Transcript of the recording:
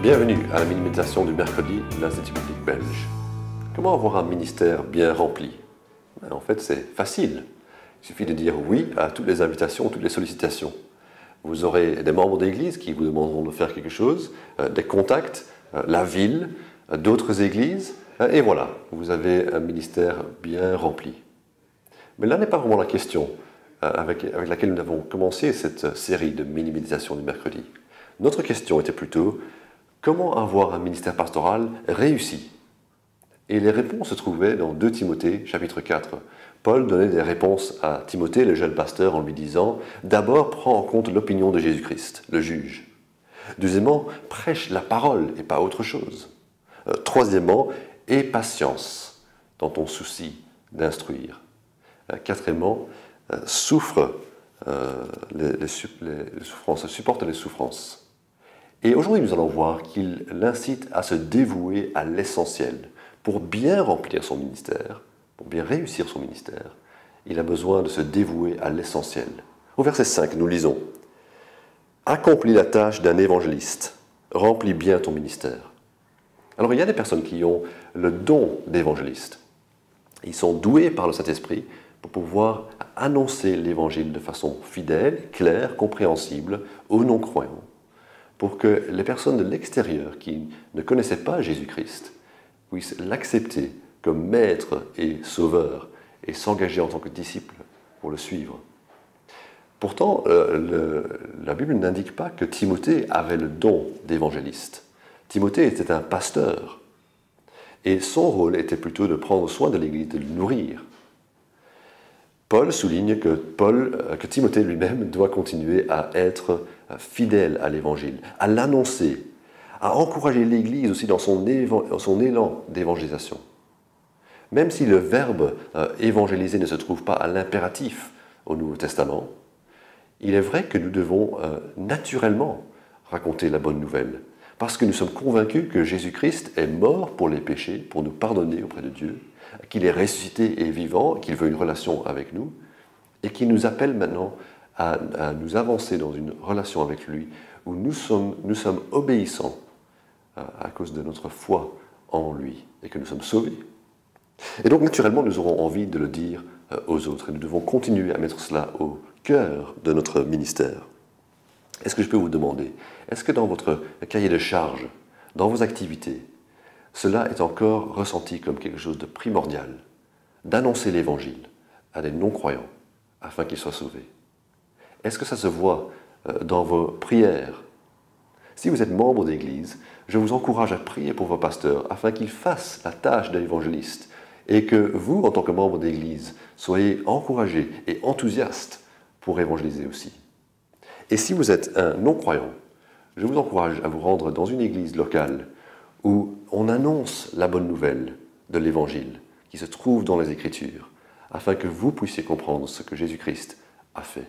Bienvenue à la mini-méditation du mercredi de l'Institut biblique belge. Comment avoir un ministère bien rempli? En fait, c'est facile. Il suffit de dire oui à toutes les invitations, toutes les sollicitations. Vous aurez des membres d'église qui vous demanderont de faire quelque chose, des contacts, la ville, d'autres églises, et voilà, vous avez un ministère bien rempli. Mais là n'est pas vraiment la question avec laquelle nous avons commencé cette série de mini-méditations du mercredi. Notre question était plutôt: comment avoir un ministère pastoral réussi? Et les réponses se trouvaient dans 2 Timothée, chapitre 4. Paul donnait des réponses à Timothée, le jeune pasteur, en lui disant: d'abord, prends en compte l'opinion de Jésus-Christ, le juge. Deuxièmement, prêche la parole et pas autre chose. Troisièmement, aie patience dans ton souci d'instruire. Quatrièmement, supporte les souffrances. Et aujourd'hui, nous allons voir qu'il l'incite à se dévouer à l'essentiel. Pour bien remplir son ministère, pour bien réussir son ministère, il a besoin de se dévouer à l'essentiel. Au verset 5, nous lisons: accomplis la tâche d'un évangéliste, remplis bien ton ministère. Alors, il y a des personnes qui ont le don d'évangéliste. Ils sont doués par le Saint-Esprit pour pouvoir annoncer l'évangile de façon fidèle, claire, compréhensible aux non-croyants, pour que les personnes de l'extérieur qui ne connaissaient pas Jésus-Christ puissent l'accepter comme maître et sauveur et s'engager en tant que disciple pour le suivre. Pourtant, la Bible n'indique pas que Timothée avait le don d'évangéliste. Timothée était un pasteur et son rôle était plutôt de prendre soin de l'Église, de le nourrir. Paul souligne que Timothée lui-même doit continuer à être fidèle à l'Évangile, à l'annoncer, à encourager l'Église aussi dans son élan d'évangélisation. Même si le verbe évangéliser ne se trouve pas à l'impératif au Nouveau Testament, il est vrai que nous devons naturellement raconter la bonne nouvelle, parce que nous sommes convaincus que Jésus-Christ est mort pour les péchés, pour nous pardonner auprès de Dieu, qu'il est ressuscité et vivant, qu'il veut une relation avec nous, et qu'il nous appelle maintenant à nous avancer dans une relation avec lui, où nous sommes obéissants à cause de notre foi en lui, et que nous sommes sauvés. Et donc, naturellement, nous aurons envie de le dire aux autres, et nous devons continuer à mettre cela au cœur de notre ministère. Est-ce que je peux vous demander, est-ce que dans votre cahier de charge, dans vos activités, cela est encore ressenti comme quelque chose de primordial, d'annoncer l'Évangile à des non-croyants afin qu'ils soient sauvés? Est-ce que ça se voit dans vos prières? Si vous êtes membre d'Église, je vous encourage à prier pour vos pasteurs afin qu'ils fassent la tâche de l'évangéliste et que vous, en tant que membre d'Église, soyez encouragés et enthousiastes pour évangéliser aussi. Et si vous êtes un non-croyant, je vous encourage à vous rendre dans une église locale où on annonce la bonne nouvelle de l'Évangile qui se trouve dans les Écritures, afin que vous puissiez comprendre ce que Jésus-Christ a fait.